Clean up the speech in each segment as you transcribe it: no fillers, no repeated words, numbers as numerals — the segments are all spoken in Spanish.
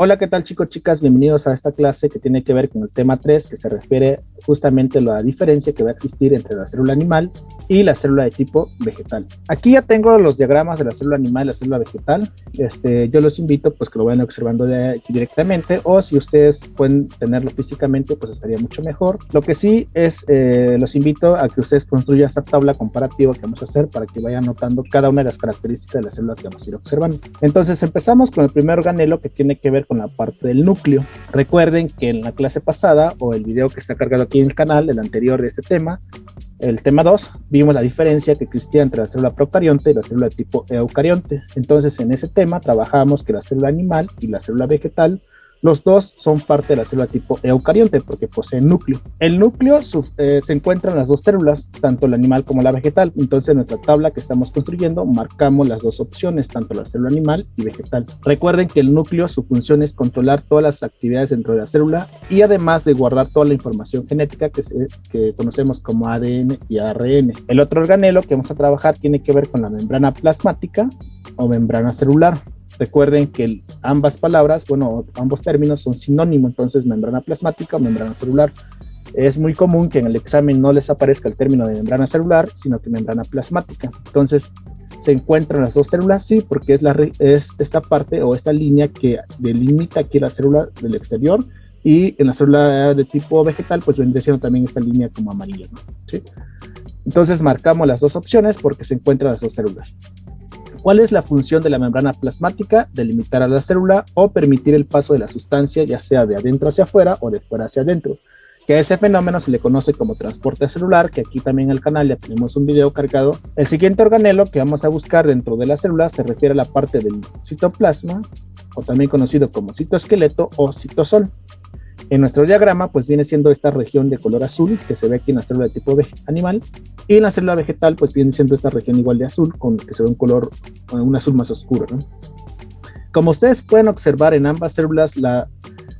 Hola, ¿qué tal chicos, chicas? Bienvenidos a esta clase que tiene que ver con el tema 3, que se refiere justamente a la diferencia que va a existir entre la célula animal y la célula de tipo vegetal. Aquí ya tengo los diagramas de la célula animal y la célula vegetal. Yo los invito pues que lo vayan observando directamente, o si ustedes pueden tenerlo físicamente, pues estaría mucho mejor. Lo que sí es, los invito a que ustedes construyan esta tabla comparativa que vamos a hacer para que vayan notando cada una de las características de la célula que vamos a ir observando. Entonces empezamos con el primer organelo, que tiene que ver con la parte del núcleo. Recuerden que en la clase pasada, o el video que está cargado aquí en el canal, el anterior de este tema, el tema 2, vimos la diferencia que existía entre la célula procarionte y la célula de tipo eucarionte. Entonces en ese tema trabajamos que la célula animal y la célula vegetal, los dos son parte de la célula tipo eucarionte porque poseen núcleo. El núcleo se encuentra en las dos células, tanto la animal como la vegetal. Entonces en nuestra tabla que estamos construyendo marcamos las dos opciones, tanto la célula animal y vegetal. Recuerden que el núcleo, su función es controlar todas las actividades dentro de la célula y además de guardar toda la información genética que conocemos como ADN y ARN. El otro organelo que vamos a trabajar tiene que ver con la membrana plasmática o membrana celular. Recuerden que ambas palabras, ambos términos son sinónimos, entonces membrana plasmática o membrana celular. Es muy común que en el examen no les aparezca el término de membrana celular, sino que membrana plasmática. Entonces, ¿se encuentran las dos células? Sí, porque es esta parte o esta línea que delimita aquí la célula del exterior, y en la célula de tipo vegetal, pues vendría siendo también esta línea como amarilla, ¿no? ¿Sí? Entonces, marcamos las dos opciones porque se encuentran las dos células. ¿Cuál es la función de la membrana plasmática? Delimitar a la célula o permitir el paso de la sustancia, ya sea de adentro hacia afuera o de fuera hacia adentro. Que a ese fenómeno se le conoce como transporte celular, que aquí también en el canal ya tenemos un video cargado. El siguiente organelo que vamos a buscar dentro de la célula se refiere a la parte del citoplasma, o también conocido como citoesqueleto o citosol. En nuestro diagrama, pues viene siendo esta región de color azul que se ve aquí en la célula de tipo animal, y en la célula vegetal, pues viene siendo esta región igual de azul, con que se ve un azul más oscuro, ¿no? Como ustedes pueden observar en ambas células,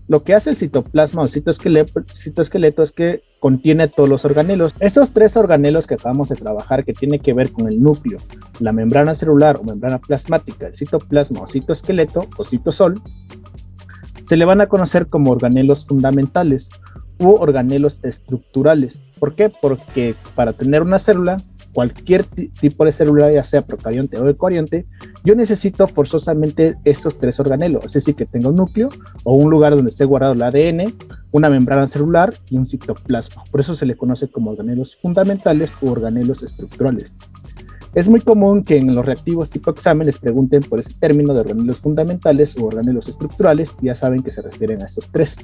lo que hace el citoplasma o el citoesqueleto es que contiene todos los organelos. Estos tres organelos que acabamos de trabajar, que tiene que ver con el núcleo, la membrana celular o membrana plasmática, el citoplasma o citoesqueleto o citosol, se le van a conocer como organelos fundamentales u organelos estructurales. ¿Por qué? Porque para tener una célula, cualquier tipo de célula, ya sea procarionte o eucarionte, yo necesito forzosamente estos tres organelos, es decir, que tenga un núcleo o un lugar donde esté guardado el ADN, una membrana celular y un citoplasma. Por eso se le conoce como organelos fundamentales u organelos estructurales. Es muy común que en los reactivos tipo examen les pregunten por ese término de organelos fundamentales u organelos estructurales, y ya saben que se refieren a estos tres.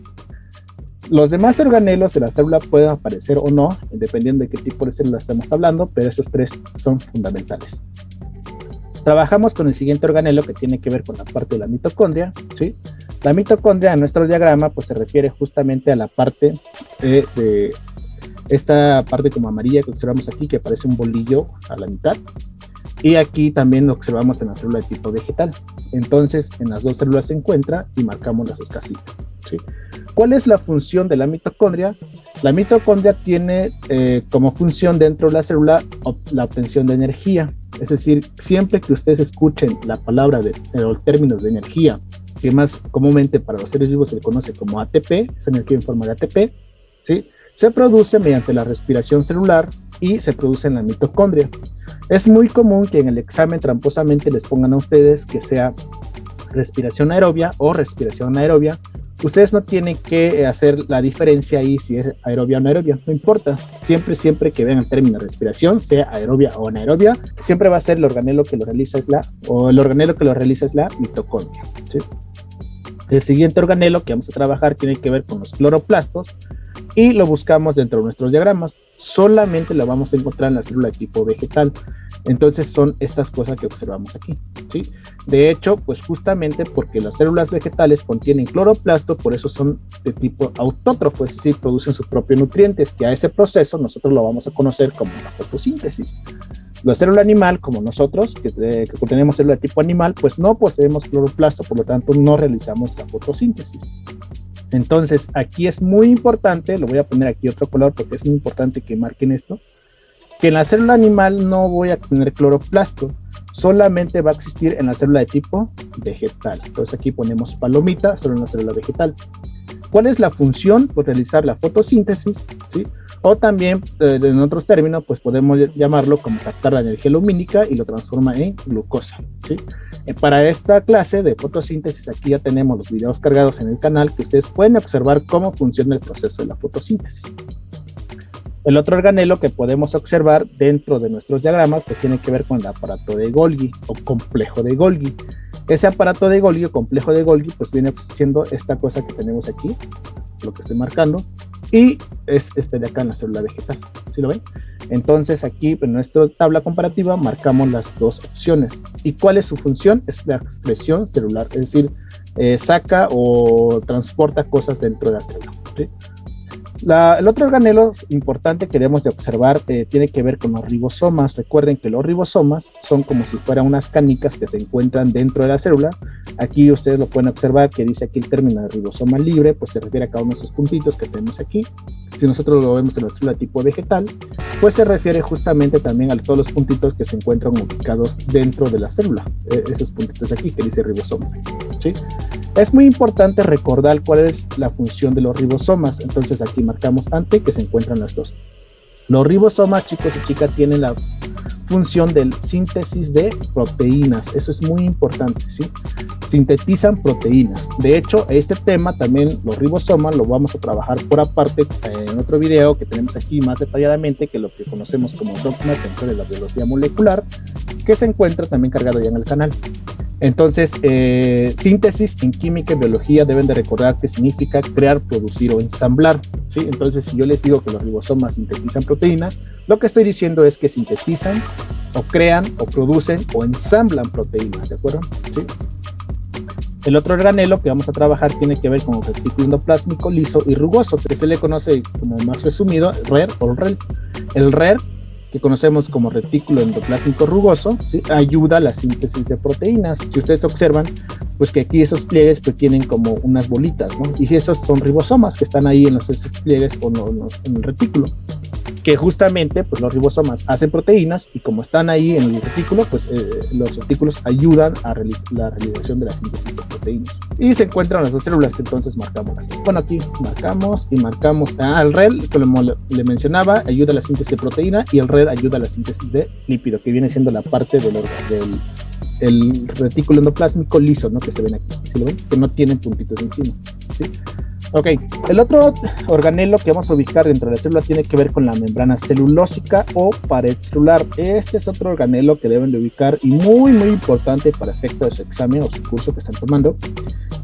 Los demás organelos de la célula pueden aparecer o no, dependiendo de qué tipo de célula estamos hablando, pero estos tres son fundamentales. Trabajamos con el siguiente organelo que tiene que ver con la parte de la mitocondria, ¿sí? La mitocondria en nuestro diagrama pues se refiere justamente a la parte de esta parte como amarilla que observamos aquí, que parece un bolillo a la mitad, y aquí también lo observamos en la célula de tipo vegetal. Entonces en las dos células se encuentra y marcamos las dos casillas, ¿sí? ¿Cuál es la función de la mitocondria? La mitocondria tiene como función dentro de la célula la obtención de energía. Es decir, siempre que ustedes escuchen la palabra o términos de energía, que más comúnmente para los seres vivos se le conoce como ATP, esa energía en forma de ATP, ¿sí?, se produce mediante la respiración celular y se produce en la mitocondria. Es muy común que en el examen tramposamente les pongan a ustedes que sea respiración aerobia o respiración anaerobia. Ustedes no tienen que hacer la diferencia ahí si es aerobia o anaerobia, no importa. Siempre que vean el término respiración, sea aerobia o anaerobia, siempre va a ser el organelo que lo realiza es la mitocondria, ¿sí? El siguiente organelo que vamos a trabajar tiene que ver con los cloroplastos, y lo buscamos dentro de nuestros diagramas. Solamente lo vamos a encontrar en la célula de tipo vegetal. Entonces son estas cosas que observamos aquí, ¿sí? De hecho, pues justamente porque las células vegetales contienen cloroplasto, por eso son de tipo autótrofo, es decir, producen sus propios nutrientes, que a ese proceso nosotros lo vamos a conocer como la fotosíntesis. La célula animal, como nosotros, que tenemos célula de tipo animal, pues no poseemos cloroplasto, por lo tanto no realizamos la fotosíntesis. Entonces aquí es muy importante, lo voy a poner aquí otro color porque es muy importante que marquen esto. que en la célula animal no voy a tener cloroplasto, solamente va a existir en la célula de tipo vegetal. Entonces aquí ponemos palomita, solo en la célula vegetal. ¿Cuál es la función? Pues realizar la fotosíntesis, ¿sí? O también, en otros términos, pues podemos llamarlo como captar la energía lumínica y lo transforma en glucosa, ¿sí? Para esta clase de fotosíntesis, aquí ya tenemos los videos cargados en el canal que ustedes pueden observar cómo funciona el proceso de la fotosíntesis. El otro organelo que podemos observar dentro de nuestros diagramas pues tiene que ver con el aparato de Golgi o complejo de Golgi. Ese aparato de Golgi o complejo de Golgi pues viene siendo esta cosa que tenemos aquí, lo que estoy marcando, y es este de acá en la célula vegetal, ¿sí lo ven? Entonces aquí en nuestra tabla comparativa marcamos las dos opciones. ¿Y cuál es su función? Es la excreción celular, es decir, saca o transporta cosas dentro de la célula, ¿sí? El otro organelo importante que debemos de observar tiene que ver con los ribosomas. Recuerden que los ribosomas son como si fueran unas canicas que se encuentran dentro de la célula. Aquí ustedes lo pueden observar que dice aquí el término de ribosoma libre, pues se refiere a cada uno de esos puntitos que tenemos aquí. Si nosotros lo vemos en la célula tipo vegetal, pues se refiere justamente también a todos los puntitos que se encuentran ubicados dentro de la célula. Esos puntitos de aquí que dice ribosomas, ¿sí? Es muy importante recordar cuál es la función de los ribosomas. Entonces aquí marcamos ante que se encuentran las dos. Los ribosomas, chicos y chicas, tienen la función de síntesis de proteínas. Eso es muy importante, ¿sí? Sintetizan proteínas. De hecho, este tema también, los ribosomas, lo vamos a trabajar por aparte en otro video que tenemos aquí más detalladamente, que lo que conocemos como dogmas dentro de la biología molecular, que se encuentra también cargado ya en el canal. Entonces, síntesis en química y biología deben de recordar que significa crear, producir o ensamblar, ¿sí? Entonces, si yo les digo que los ribosomas sintetizan proteínas, lo que estoy diciendo es que sintetizan o crean o producen o ensamblan proteínas, ¿de acuerdo? ¿Sí? El otro organelo que vamos a trabajar tiene que ver con el retículo endoplásmico liso y rugoso, que se le conoce como más resumido RER o REL. El RER, que conocemos como retículo endoplásmico rugoso, ¿sí?, ayuda a la síntesis de proteínas. Si ustedes observan, pues que aquí esos pliegues pues tienen como unas bolitas, ¿no? Y esos son ribosomas que están ahí en esos pliegues o en el retículo, que justamente pues los ribosomas hacen proteínas y como están ahí en el retículo, pues los retículos ayudan a la realización de la síntesis de proteínas. Y se encuentran las dos células, entonces marcamos las dos. Bueno, aquí marcamos y marcamos el REL, como le mencionaba, ayuda a la síntesis de proteína, y el RED ayuda a la síntesis de lípido, que viene siendo la parte del retículo endoplásmico liso, ¿no? Que se ven aquí, ¿sí lo ven? Que no tienen puntitos encima, ¿sí? Ok, el otro organelo que vamos a ubicar dentro de la célula tiene que ver con la membrana celulósica o pared celular. Este es otro organelo que deben de ubicar y muy importante para efecto de su examen o su curso que están tomando,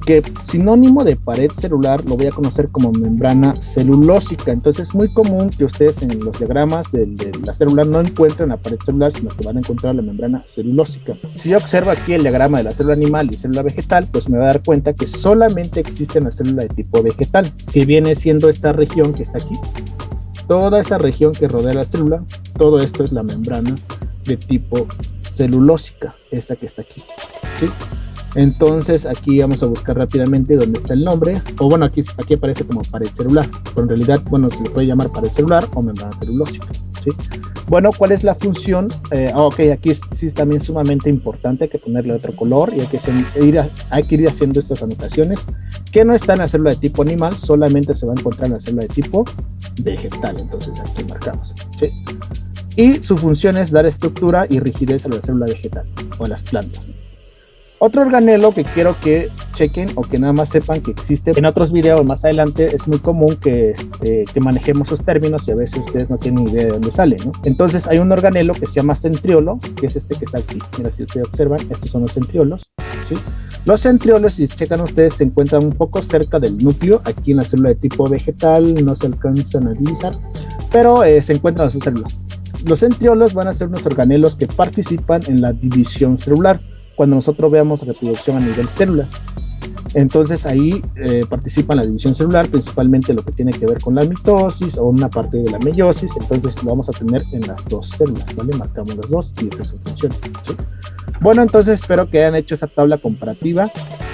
que sinónimo de pared celular lo voy a conocer como membrana celulósica. Entonces es muy común que ustedes en los diagramas de la célula no encuentren la pared celular, sino que van a encontrar la membrana celulósica. Si yo observo aquí el diagrama de la célula animal y célula vegetal, pues me voy a dar cuenta que solamente existe una célula de tipo vegetal, que viene siendo esta región que está aquí. Toda esa región que rodea la célula, todo esto es la membrana de tipo celulósica, esta que está aquí, ¿sí? Entonces aquí vamos a buscar rápidamente dónde está el nombre, o bueno, aquí aparece como pared celular, pero en realidad, bueno, se le puede llamar pared celular o membrana celulósica, ¿sí? Bueno, ¿cuál es la función? Ok, aquí sí es también sumamente importante, hay que ponerle otro color y hay que ir haciendo estas anotaciones, que no está en la célula de tipo animal, solamente se va a encontrar en la célula de tipo vegetal. Entonces aquí marcamos, ¿sí? Y su función es dar estructura y rigidez a la célula vegetal o a las plantas. Otro organelo que quiero que chequen o que nada más sepan que existe en otros videos más adelante, es muy común que manejemos esos términos y a veces ustedes no tienen idea de dónde sale, ¿no? Entonces hay un organelo que se llama centriolo, que es este que está aquí. Mira, si ustedes observan, estos son los centriolos, ¿sí? Los centriolos, si checan ustedes, se encuentran un poco cerca del núcleo, aquí en la célula de tipo vegetal, no se alcanzan a divisar, pero se encuentran en las células. Los centriolos van a ser unos organelos que participan en la división celular, cuando nosotros veamos reproducción a nivel celular. Entonces ahí participa en la división celular, principalmente lo que tiene que ver con la mitosis o una parte de la meiosis. Entonces lo vamos a tener en las dos células, ¿vale? Marcamos las dos y esa es su función, ¿sí? Bueno, entonces espero que hayan hecho esa tabla comparativa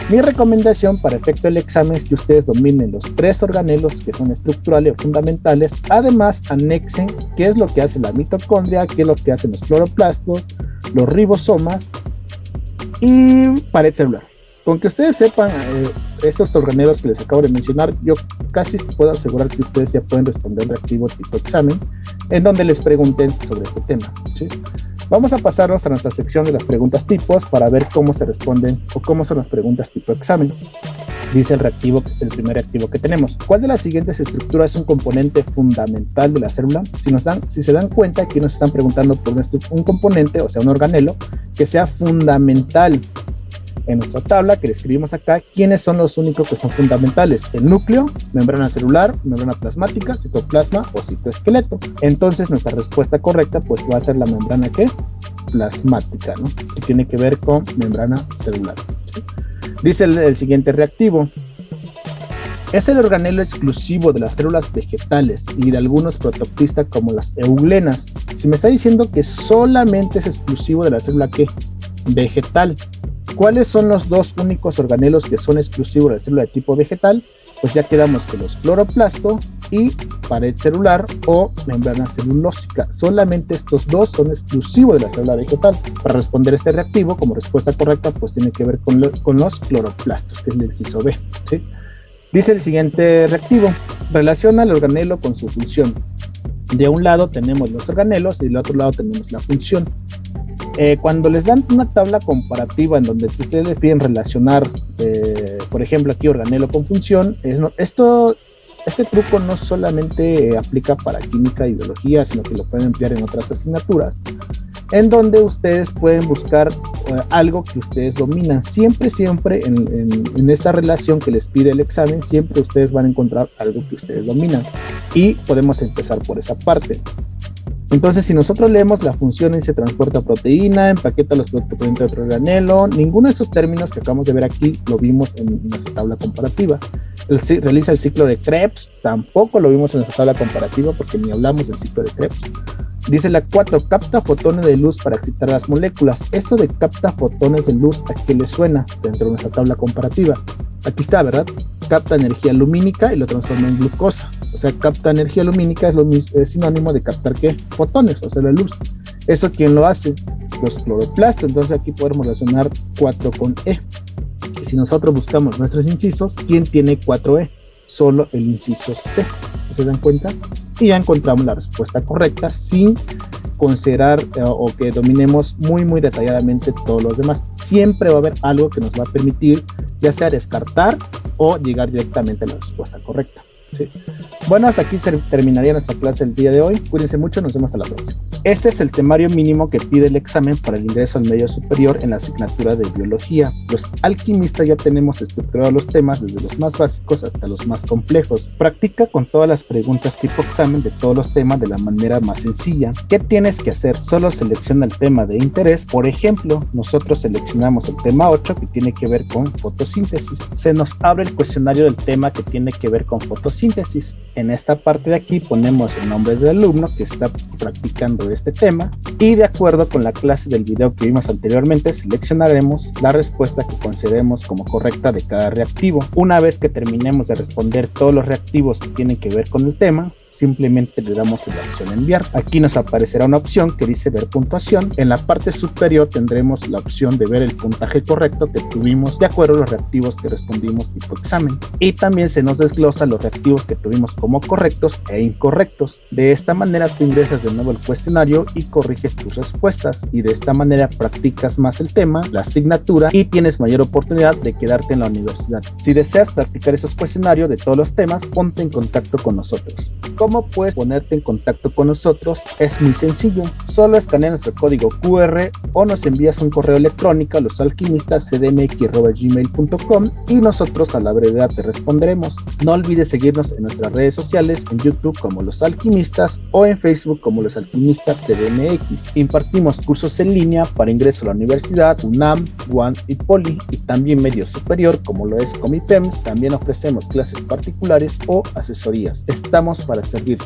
Mi recomendación para efecto del examen es que ustedes dominen los 3 organelos que son estructurales o fundamentales. Además, anexen qué es lo que hace la mitocondria, qué es lo que hacen los cloroplastos, los ribosomas y pared celular. Con que ustedes sepan estos organelos que les acabo de mencionar, yo casi puedo asegurar que ustedes ya pueden responder reactivo tipo examen, en donde les pregunten sobre este tema, ¿sí? Vamos a pasarnos a nuestra sección de las preguntas tipos para ver cómo se responden o cómo son las preguntas tipo examen. Dice el primer reactivo que tenemos: ¿cuál de las siguientes estructuras es un componente fundamental de la célula? Si se dan cuenta, aquí nos están preguntando por un componente, o sea, un organelo, que sea fundamental. En nuestra tabla que le escribimos acá, ¿quiénes son los únicos que son fundamentales? El núcleo, membrana celular, membrana plasmática, citoplasma o citoesqueleto. Entonces nuestra respuesta correcta pues va a ser la membrana ¿qué? Plasmática, ¿no? Que tiene que ver con membrana celular, ¿sí? Dice el siguiente reactivo: es el organelo exclusivo de las células vegetales y de algunos protopistas como las euglenas. Si me está diciendo que solamente es exclusivo de la célula ¿qué? Vegetal, ¿cuáles son los 2 únicos organelos que son exclusivos de la célula de tipo vegetal? Pues ya quedamos que los cloroplastos y pared celular o membrana celulósica. Solamente estos 2 son exclusivos de la célula vegetal. Para responder este reactivo, como respuesta correcta, pues tiene que ver con los cloroplastos, que es el inciso B, ¿sí? Dice el siguiente reactivo: relaciona el organelo con su función. De un lado tenemos los organelos y del otro lado tenemos la función. Cuando les dan una tabla comparativa en donde ustedes les piden relacionar, por ejemplo aquí organelo con función, este truco no solamente aplica para química y biología, sino que lo pueden emplear en otras asignaturas, en donde ustedes pueden buscar algo que ustedes dominan. Siempre en esta relación que les pide el examen, siempre ustedes van a encontrar algo que ustedes dominan, y podemos empezar por esa parte. Entonces, si nosotros leemos la función y se transporta proteína, empaqueta los productos dentro de otro granelo, ninguno de esos términos que acabamos de ver aquí lo vimos en nuestra tabla comparativa. Realiza el ciclo de Krebs, tampoco lo vimos en nuestra tabla comparativa porque ni hablamos del ciclo de Krebs. Dice la 4, capta fotones de luz para excitar las moléculas. Esto de capta fotones de luz, ¿a qué le suena dentro de nuestra tabla comparativa? Aquí está, ¿verdad? Capta energía lumínica y lo transforma en glucosa. O sea, capta energía lumínica es sinónimo de captar ¿qué? Fotones, o sea, la luz. ¿Eso quién lo hace? Los cloroplastos. Entonces aquí podemos relacionar 4 con E. Y si nosotros buscamos nuestros incisos, ¿quién tiene 4E? Solo el inciso C. ¿Se dan cuenta? Y ya encontramos la respuesta correcta sin considerar o que dominemos muy detalladamente todos los demás. Siempre va a haber algo que nos va a permitir ya sea descartar o llegar directamente a la respuesta correcta, ¿sí? Bueno, hasta aquí terminaría nuestra clase el día de hoy. Cuídense mucho, nos vemos a la próxima. Este es el temario mínimo que pide el examen para el ingreso al medio superior en la asignatura de biología. Los alquimistas ya tenemos estructurados los temas desde los más básicos hasta los más complejos. Practica con todas las preguntas tipo examen de todos los temas de la manera más sencilla. ¿Qué tienes que hacer? Solo selecciona el tema de interés. Por ejemplo, nosotros seleccionamos el tema 8 que tiene que ver con fotosíntesis. Se nos abre el cuestionario del tema que tiene que ver con fotosíntesis. En esta parte de aquí ponemos el nombre del alumno que está practicando este tema y de acuerdo con la clase del video que vimos anteriormente seleccionaremos la respuesta que consideremos como correcta de cada reactivo. Una vez que terminemos de responder todos los reactivos que tienen que ver con el tema, simplemente le damos la opción enviar. Aquí nos aparecerá una opción que dice ver puntuación. En la parte superior tendremos la opción de ver el puntaje correcto que tuvimos de acuerdo a los reactivos que respondimos tipo examen. Y también se nos desglosa los reactivos que tuvimos como correctos e incorrectos. De esta manera tú ingresas de nuevo el cuestionario y corriges tus respuestas. Y de esta manera practicas más el tema, la asignatura y tienes mayor oportunidad de quedarte en la universidad. Si deseas practicar esos cuestionarios de todos los temas, ponte en contacto con nosotros. ¿Cómo puedes ponerte en contacto con nosotros? Es muy sencillo. Solo escanea nuestro código QR o nos envías un correo electrónico a losalquimistas.cdmx@gmail.com y nosotros a la brevedad te responderemos. No olvides seguirnos en nuestras redes sociales, en YouTube como Los Alquimistas o en Facebook como Los Alquimistas CDMX. Impartimos cursos en línea para ingreso a la universidad, UNAM, UAM y Poli, y también medio superior como lo es Comipems. También ofrecemos clases particulares o asesorías. Estamos para servir.